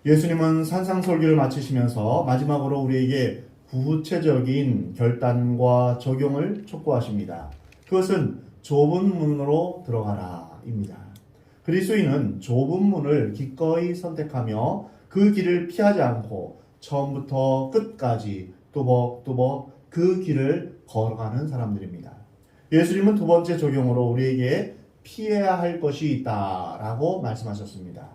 예수님은 산상설교를 마치시면서 마지막으로 우리에게 구체적인 결단과 적용을 촉구하십니다. 그것은 좁은 문으로 들어가라입니다. 그리스도인은 좁은 문을 기꺼이 선택하며 그 길을 피하지 않고 처음부터 끝까지 또박또박 그 길을 걸어가는 사람들입니다. 예수님은 두 번째 적용으로 우리에게 피해야 할 것이 있다라고 말씀하셨습니다.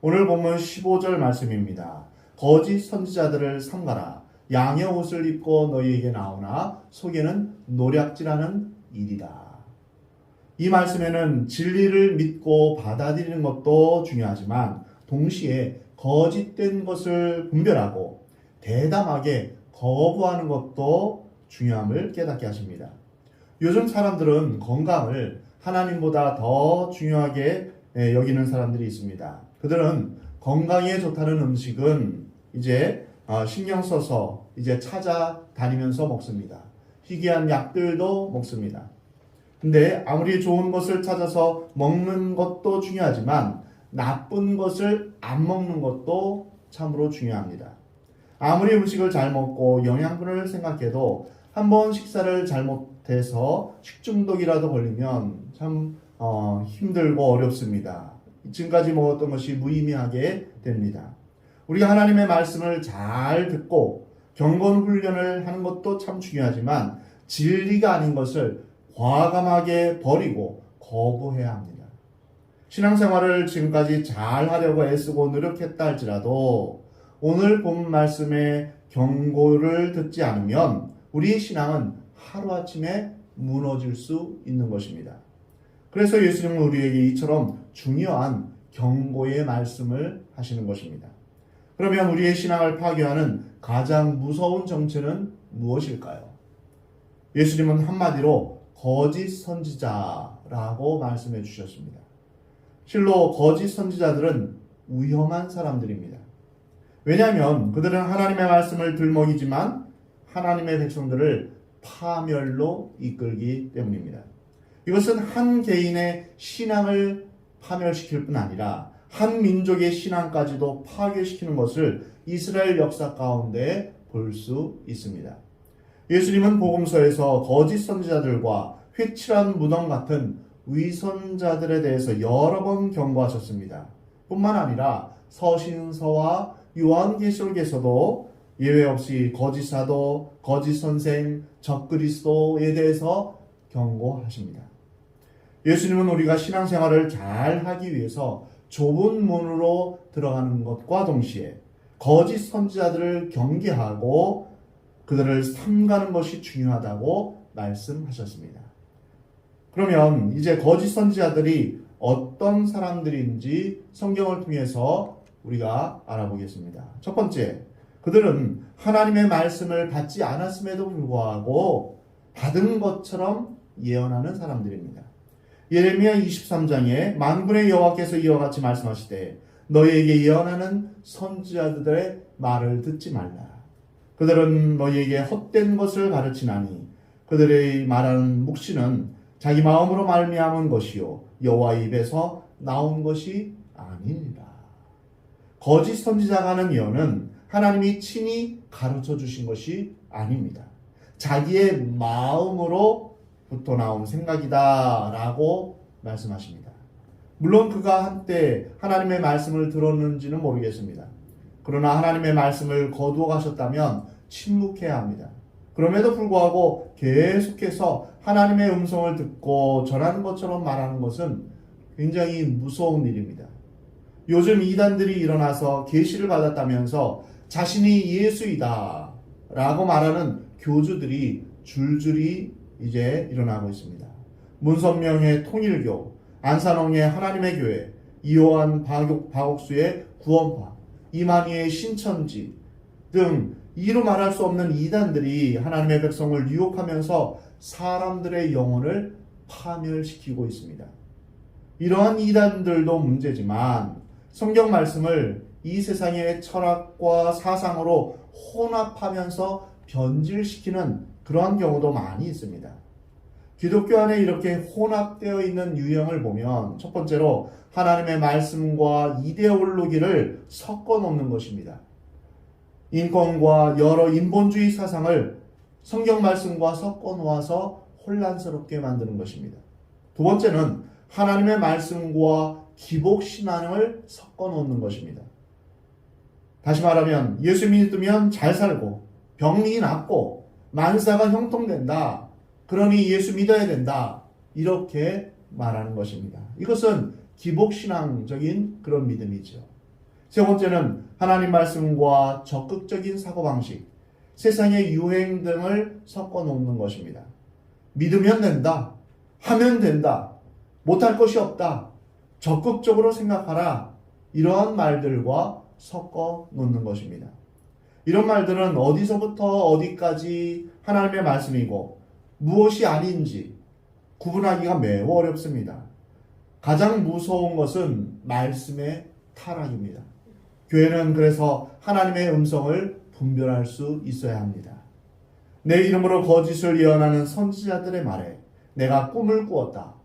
오늘 본문 15절 말씀입니다. 거짓 선지자들을 삼가라. 양의 옷을 입고 너희에게 나오나 속에는 노략질하는 일이다. 이 말씀에는 진리를 믿고 받아들이는 것도 중요하지만 동시에 거짓된 것을 분별하고 대담하게 거부하는 것도 중요함을 깨닫게 하십니다. 요즘 사람들은 건강을 하나님보다 더 중요하게 여기는 사람들이 있습니다. 그들은 건강에 좋다는 음식은 이제 신경 써서 이제 찾아다니면서 먹습니다. 희귀한 약들도 먹습니다. 근데 아무리 좋은 것을 찾아서 먹는 것도 중요하지만 나쁜 것을 안 먹는 것도 참으로 중요합니다. 아무리 음식을 잘 먹고 영양분을 생각해도 한번 식사를 잘못해서 식중독이라도 걸리면 참 힘들고 어렵습니다. 지금까지 먹었던 것이 무의미하게 됩니다. 우리가 하나님의 말씀을 잘 듣고 경건 훈련을 하는 것도 참 중요하지만 진리가 아닌 것을 과감하게 버리고 거부해야 합니다. 신앙생활을 지금까지 잘 하려고 애쓰고 노력했다 할지라도 오늘 본 말씀의 경고를 듣지 않으면 우리의 신앙은 하루아침에 무너질 수 있는 것입니다. 그래서 예수님은 우리에게 이처럼 중요한 경고의 말씀을 하시는 것입니다. 그러면 우리의 신앙을 파괴하는 가장 무서운 정체는 무엇일까요? 예수님은 한마디로 거짓 선지자라고 말씀해 주셨습니다. 실로 거짓 선지자들은 위험한 사람들입니다. 왜냐하면 그들은 하나님의 말씀을 들먹이지만 하나님의 백성들을 파멸로 이끌기 때문입니다. 이것은 한 개인의 신앙을 파멸시킬 뿐 아니라 한 민족의 신앙까지도 파괴시키는 것을 이스라엘 역사 가운데 볼 수 있습니다. 예수님은 복음서에서 거짓 선지자들과 회칠한 무덤 같은 위선자들에 대해서 여러 번 경고하셨습니다. 뿐만 아니라 서신서와 요한계시록에서도 예외 없이 거짓 사도, 거짓 선생, 적그리스도에 대해서 경고하십니다. 예수님은 우리가 신앙생활을 잘 하기 위해서 좁은 문으로 들어가는 것과 동시에 거짓 선지자들을 경계하고 그들을 삼가는 것이 중요하다고 말씀하셨습니다. 그러면 이제 거짓 선지자들이 어떤 사람들인지 성경을 통해서 우리가 알아보겠습니다. 첫 번째, 그들은 하나님의 말씀을 받지 않았음에도 불구하고 받은 것처럼 예언하는 사람들입니다. 예레미야 23장에 만군의 여호와께서 이와 같이 말씀하시되 너희에게 예언하는 선지자들의 말을 듣지 말라. 그들은 너희에게 헛된 것을 가르치나니 그들의 말하는 묵시는 자기 마음으로 말미암은 것이요 여호와의 입에서 나온 것이 아니니라. 거짓 선지자가 하는 예언은 하나님이 친히 가르쳐 주신 것이 아닙니다. 자기의 마음으로부터 나온 생각이다 라고 말씀하십니다. 물론 그가 한때 하나님의 말씀을 들었는지는 모르겠습니다. 그러나 하나님의 말씀을 거두어 가셨다면 침묵해야 합니다. 그럼에도 불구하고 계속해서 하나님의 음성을 듣고 전하는 것처럼 말하는 것은 굉장히 무서운 일입니다. 요즘 이단들이 일어나서 계시를 받았다면서 자신이 예수이다 라고 말하는 교주들이 줄줄이 이제 일어나고 있습니다. 문선명의 통일교, 안산홍의 하나님의 교회, 이호환 박옥수의 구원파, 이만희의 신천지 등 이루 말할 수 없는 이단들이 하나님의 백성을 유혹하면서 사람들의 영혼을 파멸시키고 있습니다. 이러한 이단들도 문제지만 성경 말씀을 이 세상의 철학과 사상으로 혼합하면서 변질시키는 그러한 경우도 많이 있습니다. 기독교 안에 이렇게 혼합되어 있는 유형을 보면 첫 번째로 하나님의 말씀과 이데올로기를 섞어 놓는 것입니다. 인권과 여러 인본주의 사상을 성경 말씀과 섞어 놓아서 혼란스럽게 만드는 것입니다. 두 번째는 하나님의 말씀과 기복신앙을 섞어 놓는 것입니다. 다시 말하면 예수 믿으면 잘 살고 병이 낫고 만사가 형통된다. 그러니 예수 믿어야 된다. 이렇게 말하는 것입니다. 이것은 기복신앙적인 그런 믿음이죠. 세 번째는 하나님 말씀과 적극적인 사고방식, 세상의 유행 등을 섞어 놓는 것입니다. 믿으면 된다. 하면 된다. 못할 것이 없다. 적극적으로 생각하라. 이러한 말들과 섞어 놓는 것입니다. 이런 말들은 어디서부터 어디까지 하나님의 말씀이고 무엇이 아닌지 구분하기가 매우 어렵습니다. 가장 무서운 것은 말씀의 타락입니다. 교회는 그래서 하나님의 음성을 분별할 수 있어야 합니다. 내 이름으로 거짓을 예언하는 선지자들의 말에 내가 꿈을 꾸었다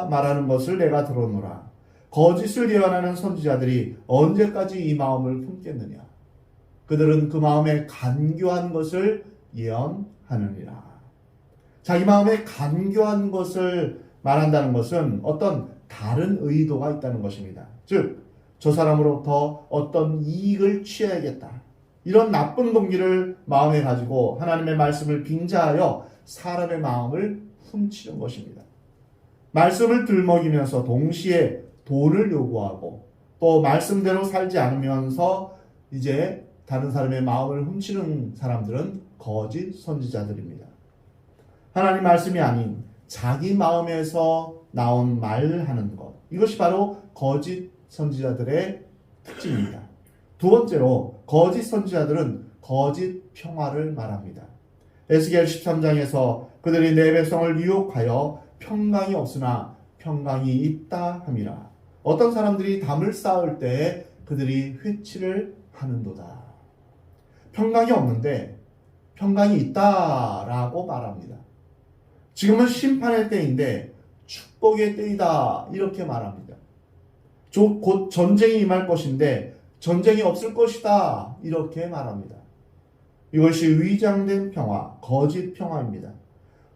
말하는 것을 내가 들었노라. 거짓을 예언하는 선지자들이 언제까지 이 마음을 품겠느냐. 그들은 그 마음에 간교한 것을 예언하느니라. 자기 마음에 간교한 것을 말한다는 것은 어떤 다른 의도가 있다는 것입니다. 즉, 저 사람으로부터 어떤 이익을 취해야겠다. 이런 나쁜 동기를 마음에 가지고 하나님의 말씀을 빙자하여 사람의 마음을 훔치는 것입니다. 말씀을 들먹이면서 동시에 돈을 요구하고 또 말씀대로 살지 않으면서 이제 다른 사람의 마음을 훔치는 사람들은 거짓 선지자들입니다. 하나님 말씀이 아닌 자기 마음에서 나온 말하는 것, 이것이 바로 거짓 선지자들의 특징입니다. 두 번째로 거짓 선지자들은 거짓 평화를 말합니다. 에스겔 13장에서 그들이 내 백성을 유혹하여 평강이 없으나 평강이 있다 함이라. 어떤 사람들이 담을 쌓을 때 그들이 회치를 하는도다. 평강이 없는데 평강이 있다라고 말합니다. 지금은 심판의 때인데 축복의 때이다 이렇게 말합니다. 곧 전쟁이 임할 것인데 전쟁이 없을 것이다 이렇게 말합니다. 이것이 위장된 평화, 거짓 평화입니다.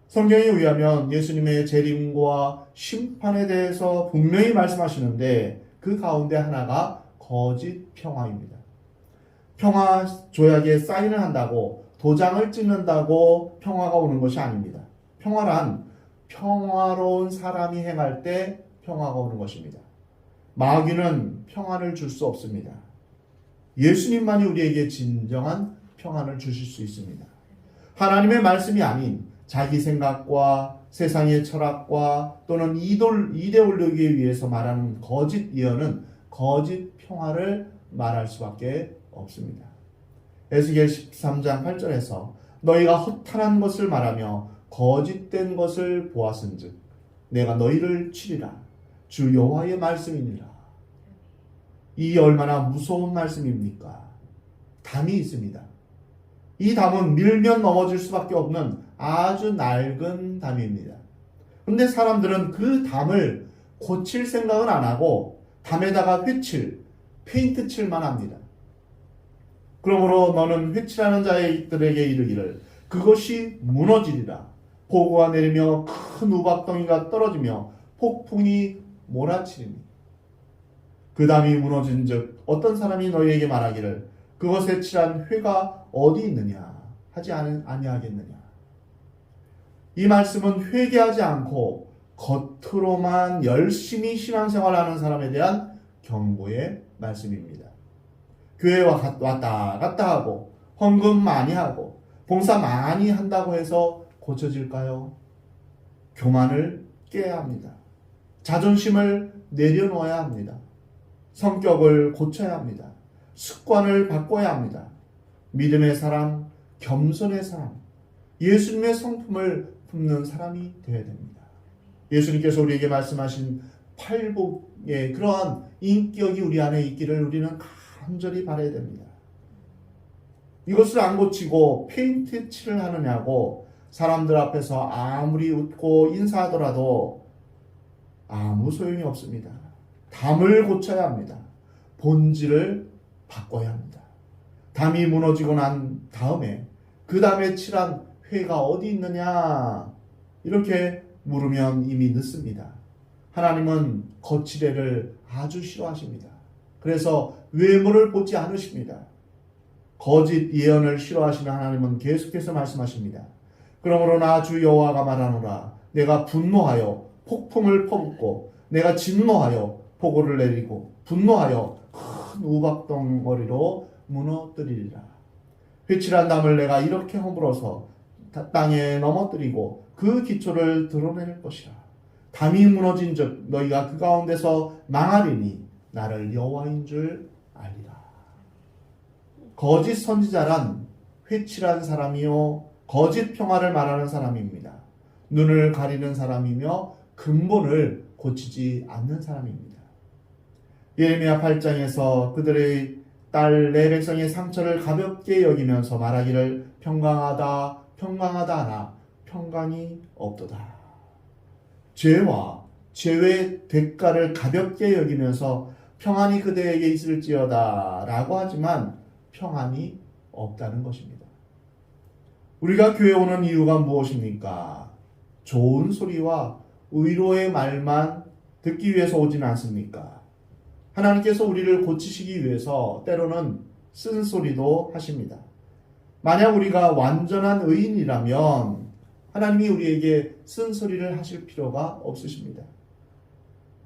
성경에 의하면 예수님의 재림과 심판에 대해서 분명히 말씀하시는데 그 가운데 하나가 거짓 평화입니다. 평화 조약에 사인을 한다고 도장을 찍는다고 평화가 오는 것이 아닙니다. 평화란 평화로운 사람이 행할 때 평화가 오는 것입니다. 마귀는 평안을 줄 수 없습니다. 예수님만이 우리에게 진정한 평안을 주실 수 있습니다. 하나님의 말씀이 아닌 자기 생각과 세상의 철학과 또는 이데올로기에 의해서 말하는 거짓 예언은 거짓 평화를 말할 수밖에 없습니다. 에스겔 13장 8절에서 너희가 허탄한 것을 말하며 거짓된 것을 보았은즉 내가 너희를 치리라. 주 여호와의 말씀이니라. 이 얼마나 무서운 말씀입니까? 담이 있습니다. 이 담은 밀면 넘어질 수밖에 없는 아주 낡은 담입니다. 그런데 사람들은 그 담을 고칠 생각은 안 하고 담에다가 페인트 칠만 합니다. 그러므로 너는 회칠하는 자들에게 이르기를 그것이 무너지리라. 폭우가 내리며 큰 우박덩이가 떨어지며 폭풍이 몰아치리니 그 담이 무너진 즉 어떤 사람이 너희에게 말하기를 그것에 칠한 회가 어디 있느냐 하지 아니하겠느냐. 이 말씀은 회개하지 않고 겉으로만 열심히 신앙생활하는 사람에 대한 경고의 말씀입니다. 교회 왔다 갔다 하고 헌금 많이 하고 봉사 많이 한다고 해서 고쳐질까요? 교만을 깨야 합니다. 자존심을 내려놓아야 합니다. 성격을 고쳐야 합니다. 습관을 바꿔야 합니다. 믿음의 사람, 겸손의 사람, 예수님의 성품을 품는 사람이 되어야 됩니다. 예수님께서 우리에게 말씀하신 팔복의 그러한 인격이 우리 안에 있기를 우리는 간절히 바라야 됩니다. 이것을 안 고치고 페인트 칠을 하느냐고 사람들 앞에서 아무리 웃고 인사하더라도 아무 소용이 없습니다. 담을 고쳐야 합니다. 본질을 바꿔야 합니다. 담이 무너지고 난 다음에 그 다음에 칠한 회가 어디 있느냐 이렇게 물으면 이미 늦습니다. 하나님은 거칠애를 아주 싫어하십니다. 그래서 외모를 보지 않으십니다. 거짓 예언을 싫어하시는 하나님은 계속해서 말씀하십니다. 그러므로 나 주 여호와가 말하노라. 내가 분노하여 폭풍을 퍼붓고 내가 진노하여 폭우를 내리고 분노하여 큰 우박덩어리로 무너뜨리리라. 회칠한 담을 내가 이렇게 허물어서 땅에 넘어뜨리고 그 기초를 드러낼 것이라. 담이 무너진 즉 너희가 그 가운데서 망하리니 나를 여호와인 줄 알리라. 거짓 선지자란 회칠한 사람이요 거짓 평화를 말하는 사람입니다. 눈을 가리는 사람이며 근본을 고치지 않는 사람입니다. 예레미야 8장에서 그들의 딸 내 백성의 상처를 가볍게 여기면서 말하기를 평강하다 평강하다 하나 평강이 없도다. 죄와 죄의 대가를 가볍게 여기면서 평안이 그대에게 있을지어다 라고 하지만 평안이 없다는 것입니다. 우리가 교회 오는 이유가 무엇입니까? 좋은 소리와 의로의 말만 듣기 위해서 오진 않습니까? 하나님께서 우리를 고치시기 위해서 때로는 쓴소리도 하십니다. 만약 우리가 완전한 의인이라면 하나님이 우리에게 쓴소리를 하실 필요가 없으십니다.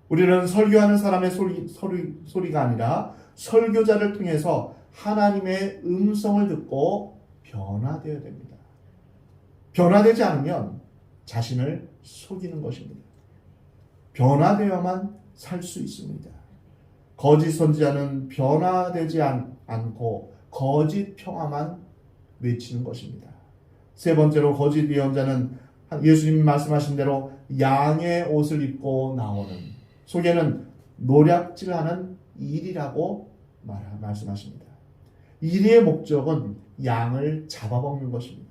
우리는 설교하는 사람의 소리가 아니라 설교자를 통해서 하나님의 음성을 듣고 변화되어야 됩니다. 변화되지 않으면 자신을 속이는 것입니다. 변화되어야만 살 수 있습니다. 거짓 선지자는 변화되지 않고 거짓 평화만 외치는 것입니다. 세 번째로 거짓 예언자는 예수님이 말씀하신 대로 양의 옷을 입고 나오는 속에는 노략질하는 일이라고 말씀하십니다. 일의 목적은 양을 잡아먹는 것입니다.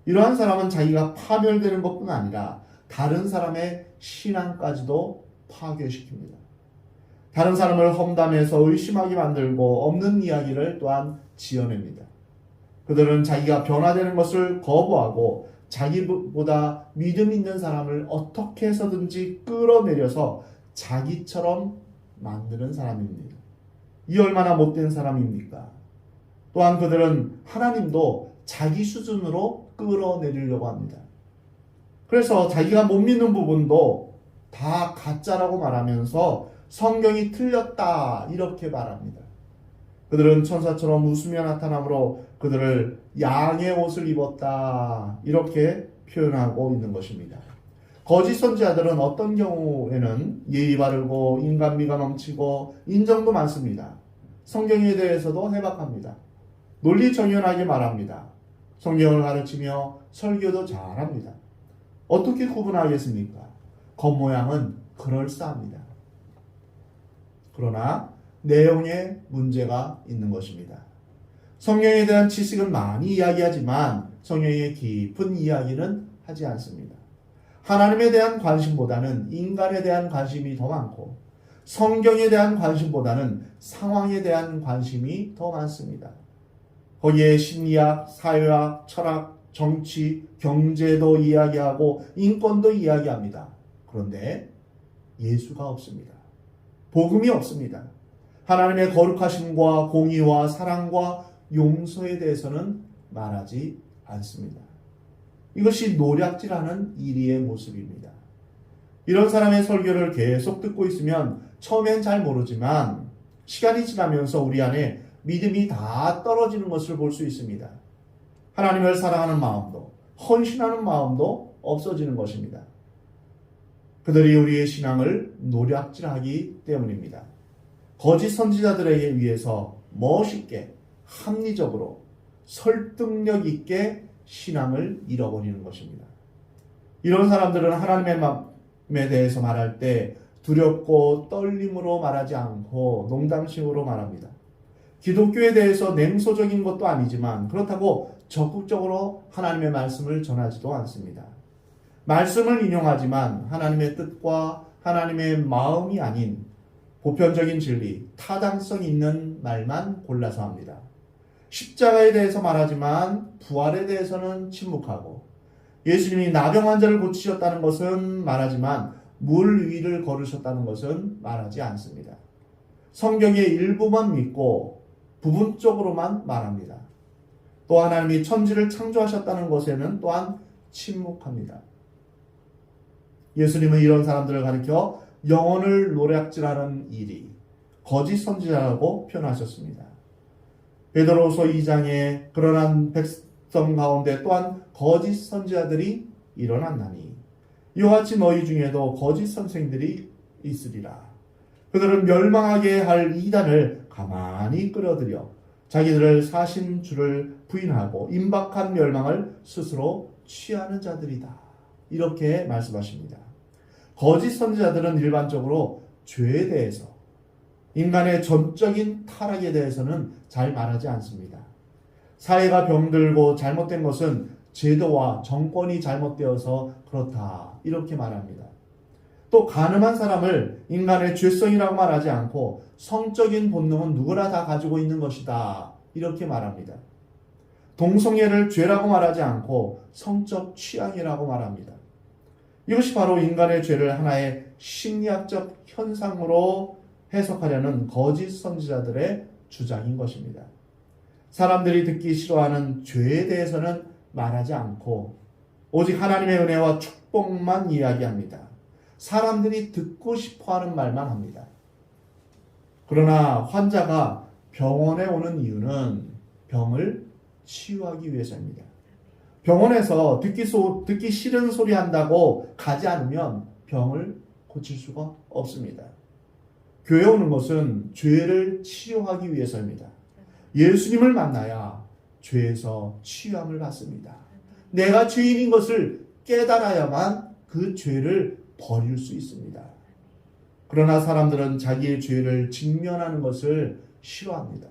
이러한 사람은 자기가 파멸되는 것뿐 아니라 다른 사람의 신앙까지도 파괴시킵니다. 다른 사람을 험담해서 의심하게 만들고 없는 이야기를 또한 지어냅니다. 그들은 자기가 변화되는 것을 거부하고 자기보다 믿음 있는 사람을 어떻게 해서든지 끌어내려서 자기처럼 만드는 사람입니다. 이 얼마나 못된 사람입니까? 또한 그들은 하나님도 자기 수준으로 끌어내리려고 합니다. 그래서 자기가 못 믿는 부분도 다 가짜라고 말하면서 성경이 틀렸다 이렇게 말합니다. 그들은 천사처럼 웃으며 나타나므로 그들을 양의 옷을 입었다 이렇게 표현하고 있는 것입니다. 거짓 선지자들은 어떤 경우에는 예의 바르고 인간미가 넘치고 인정도 많습니다. 성경에 대해서도 해박합니다. 논리정연하게 말합니다. 성경을 가르치며 설교도 잘합니다. 어떻게 구분하겠습니까? 겉모양은 그럴싸합니다. 그러나 내용에 문제가 있는 것입니다. 성경에 대한 지식은 많이 이야기하지만 성경의 깊은 이야기는 하지 않습니다. 하나님에 대한 관심보다는 인간에 대한 관심이 더 많고 성경에 대한 관심보다는 상황에 대한 관심이 더 많습니다. 거기에 심리학, 사회학, 철학, 정치, 경제도 이야기하고 인권도 이야기합니다. 그런데 예수가 없습니다. 복음이 없습니다. 하나님의 거룩하심과 공의와 사랑과 용서에 대해서는 말하지 않습니다. 이것이 노략질하는 이리의 모습입니다. 이런 사람의 설교를 계속 듣고 있으면 처음엔 잘 모르지만 시간이 지나면서 우리 안에 믿음이 다 떨어지는 것을 볼 수 있습니다. 하나님을 사랑하는 마음도 헌신하는 마음도 없어지는 것입니다. 그들이 우리의 신앙을 노략질하기 때문입니다. 거짓 선지자들에게 위해서 멋있게 합리적으로 설득력 있게 신앙을 잃어버리는 것입니다. 이런 사람들은 하나님의 마음에 대해서 말할 때 두렵고 떨림으로 말하지 않고 농담식으로 말합니다. 기독교에 대해서 냉소적인 것도 아니지만 그렇다고 적극적으로 하나님의 말씀을 전하지도 않습니다. 말씀을 인용하지만 하나님의 뜻과 하나님의 마음이 아닌 보편적인 진리, 타당성 있는 말만 골라서 합니다. 십자가에 대해서 말하지만 부활에 대해서는 침묵하고, 예수님이 나병 환자를 고치셨다는 것은 말하지만 물 위를 걸으셨다는 것은 말하지 않습니다. 성경의 일부만 믿고 부분적으로만 말합니다. 또 하나님이 천지를 창조하셨다는 것에는 또한 침묵합니다. 예수님은 이런 사람들을 가리켜 영혼을 노략질하는 일이 거짓 선지자라고 표현하셨습니다. 베드로후서 2장에 그러한 백성 가운데 또한 거짓 선지자들이 일어났나니 이와 같이 너희 중에도 거짓 선생들이 있으리라. 그들은 멸망하게 할 이단을 가만히 끌어들여 자기들을 사신 주를 부인하고 임박한 멸망을 스스로 취하는 자들이다. 이렇게 말씀하십니다. 거짓 선지자들은 일반적으로 죄에 대해서, 인간의 전적인 타락에 대해서는 잘 말하지 않습니다. 사회가 병들고 잘못된 것은 제도와 정권이 잘못되어서 그렇다, 이렇게 말합니다. 또 가늠한 사람을 인간의 죄성이라고 말하지 않고 성적인 본능은 누구나 다 가지고 있는 것이다, 이렇게 말합니다. 동성애를 죄라고 말하지 않고 성적 취향이라고 말합니다. 이것이 바로 인간의 죄를 하나의 심리학적 현상으로 해석하려는 거짓 선지자들의 주장인 것입니다. 사람들이 듣기 싫어하는 죄에 대해서는 말하지 않고 오직 하나님의 은혜와 축복만 이야기합니다. 사람들이 듣고 싶어하는 말만 합니다. 그러나 환자가 병원에 오는 이유는 병을 치유하기 위해서입니다. 병원에서 듣기 싫은 소리 한다고 가지 않으면 병을 고칠 수가 없습니다. 교회 오는 것은 죄를 치유하기 위해서입니다. 예수님을 만나야 죄에서 치유함을 받습니다. 내가 죄인인 것을 깨달아야만 그 죄를 버릴 수 있습니다. 그러나 사람들은 자기의 죄를 직면하는 것을 싫어합니다.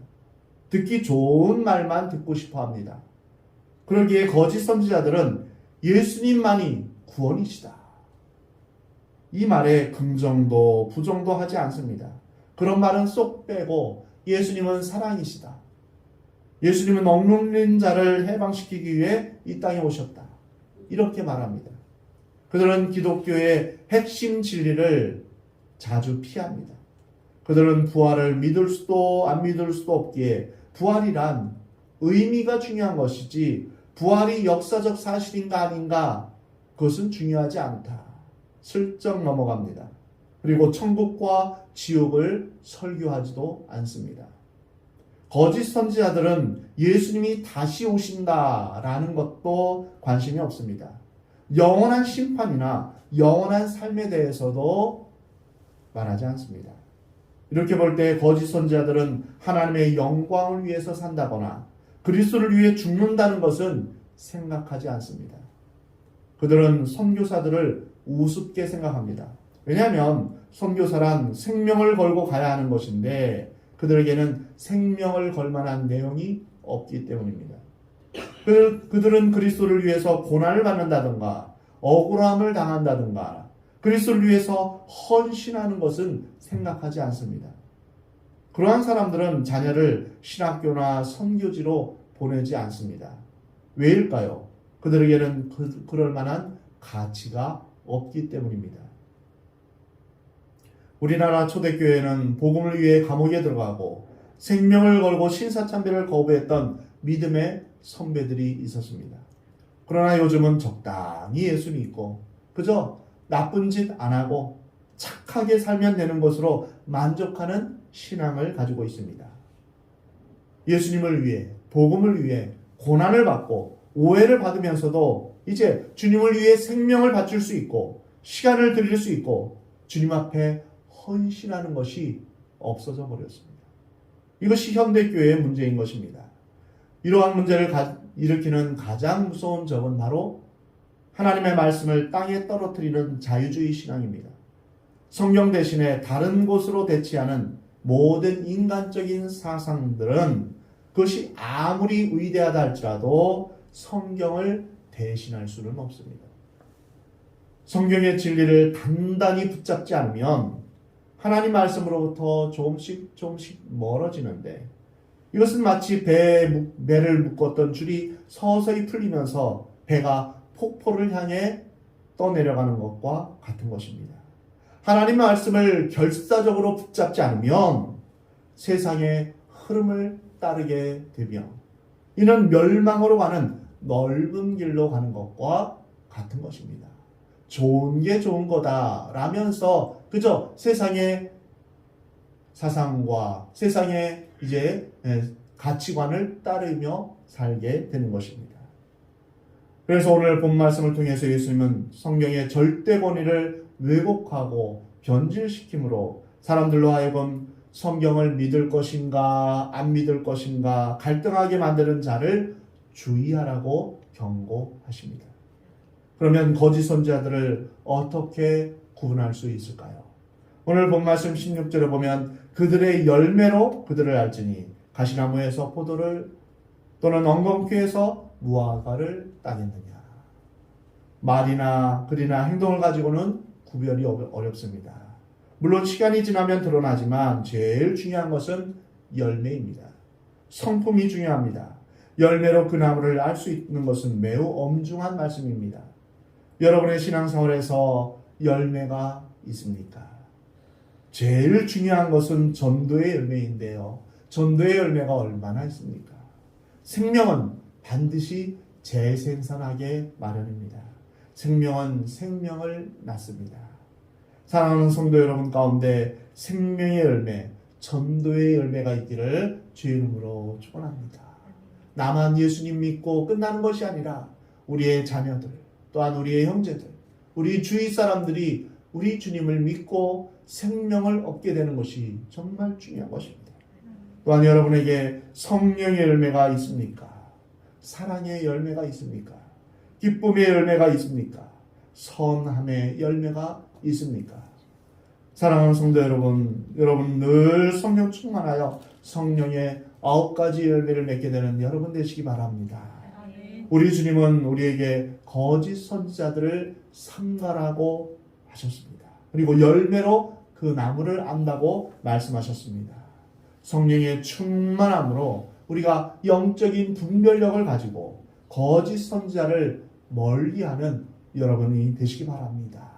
듣기 좋은 말만 듣고 싶어 합니다. 그러기에 거짓 선지자들은 예수님만이 구원이시다, 이 말에 긍정도 부정도 하지 않습니다. 그런 말은 쏙 빼고 예수님은 사랑이시다, 예수님은 억눌린 자를 해방시키기 위해 이 땅에 오셨다, 이렇게 말합니다. 그들은 기독교의 핵심 진리를 자주 피합니다. 그들은 부활을 믿을 수도 안 믿을 수도 없기에 부활이란 의미가 중요한 것이지 부활이 역사적 사실인가 아닌가 그것은 중요하지 않다, 슬쩍 넘어갑니다. 그리고 천국과 지옥을 설교하지도 않습니다. 거짓 선지자들은 예수님이 다시 오신다라는 것도 관심이 없습니다. 영원한 심판이나 영원한 삶에 대해서도 말하지 않습니다. 이렇게 볼 때 거짓 선지자들은 하나님의 영광을 위해서 산다거나 그리스도를 위해 죽는다는 것은 생각하지 않습니다. 그들은 선교사들을 우습게 생각합니다. 왜냐하면 선교사란 생명을 걸고 가야 하는 것인데 그들에게는 생명을 걸 만한 내용이 없기 때문입니다. 그들은 그리스도를 위해서 고난을 받는다든가 억울함을 당한다든가 그리스도를 위해서 헌신하는 것은 생각하지 않습니다. 그러한 사람들은 자녀를 신학교나 선교지로 보내지 않습니다. 왜일까요? 그들에게는 그럴 만한 가치가 없기 때문입니다. 우리나라 초대교회는 복음을 위해 감옥에 들어가고 생명을 걸고 신사참배를 거부했던 믿음의 선배들이 있었습니다. 그러나 요즘은 적당히 예수 믿고 그저 나쁜 짓 안 하고 착하게 살면 되는 것으로 만족하는 신앙을 가지고 있습니다. 예수님을 위해, 복음을 위해 고난을 받고 오해를 받으면서도 이제 주님을 위해 생명을 바칠 수 있고 시간을 드릴 수 있고 주님 앞에 헌신하는 것이 없어져 버렸습니다. 이것이 현대교회의 문제인 것입니다. 이러한 문제를 일으키는 가장 무서운 적은 바로 하나님의 말씀을 땅에 떨어뜨리는 자유주의 신앙입니다. 성경 대신에 다른 곳으로 대치하는 모든 인간적인 사상들은 그것이 아무리 위대하다 할지라도 성경을 대신할 수는 없습니다. 성경의 진리를 단단히 붙잡지 않으면 하나님 말씀으로부터 조금씩 멀어지는데, 이것은 마치 배를 묶었던 줄이 서서히 풀리면서 배가 폭포를 향해 떠내려가는 것과 같은 것입니다. 하나님 말씀을 결사적으로 붙잡지 않으면 세상의 흐름을 따르게 되며 이는 멸망으로 가는 넓은 길로 가는 것과 같은 것입니다. 좋은 게 좋은 거다라면서 그저 세상의 사상과 세상의 이제 가치관을 따르며 살게 되는 것입니다. 그래서 오늘 본 말씀을 통해서 예수님은 성경의 절대 권위를 왜곡하고 변질시킴으로 사람들로 하여금 성경을 믿을 것인가 안 믿을 것인가 갈등하게 만드는 자를 주의하라고 경고하십니다. 그러면 거짓 선지자들을 어떻게 구분할 수 있을까요? 오늘 본 말씀 16절에 보면 그들의 열매로 그들을 알지니 가시나무에서 포도를 또는 엉겅퀴에서 무화과를 따겠느냐. 말이나 글이나 행동을 가지고는 구별이 어렵습니다. 물론 시간이 지나면 드러나지만 제일 중요한 것은 열매입니다. 성품이 중요합니다. 열매로 그 나무를 알 수 있는 것은 매우 엄중한 말씀입니다. 여러분의 신앙생활에서 열매가 있습니까? 제일 중요한 것은 전도의 열매인데요. 전도의 열매가 얼마나 있습니까? 생명은 반드시 재생산하게 마련입니다. 생명은 생명을 낳습니다. 사랑하는 성도 여러분 가운데 생명의 열매, 전도의 열매가 있기를 주의 이름으로 축원합니다. 나만 예수님 믿고 끝나는 것이 아니라 우리의 자녀들, 또한 우리의 형제들, 우리 주위 사람들이 우리 주님을 믿고 생명을 얻게 되는 것이 정말 중요한 것입니다. 또한 여러분에게 성령의 열매가 있습니까? 사랑의 열매가 있습니까? 기쁨의 열매가 있습니까? 선함의 열매가 있습니까? 사랑하는 성도 여러분, 여러분 늘 성령 충만하여 성령의 9가지 열매를 맺게 되는 여러분 되시기 바랍니다. 우리 주님은 우리에게 거짓 선지자들을 삼가라고 하셨습니다. 그리고 열매로 그 나무를 안다고 말씀하셨습니다. 성령의 충만함으로 우리가 영적인 분별력을 가지고 거짓 선지자를 멀리하는 여러분이 되시기 바랍니다.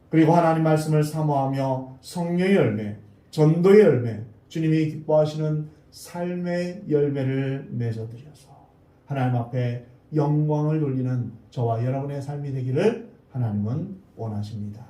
그리고 하나님 말씀을 사모하며 성령의 열매, 전도의 열매, 주님이 기뻐하시는 삶의 열매를 맺어드려서 하나님 앞에 영광을 돌리는 저와 여러분의 삶이 되기를 하나님은 원하십니다.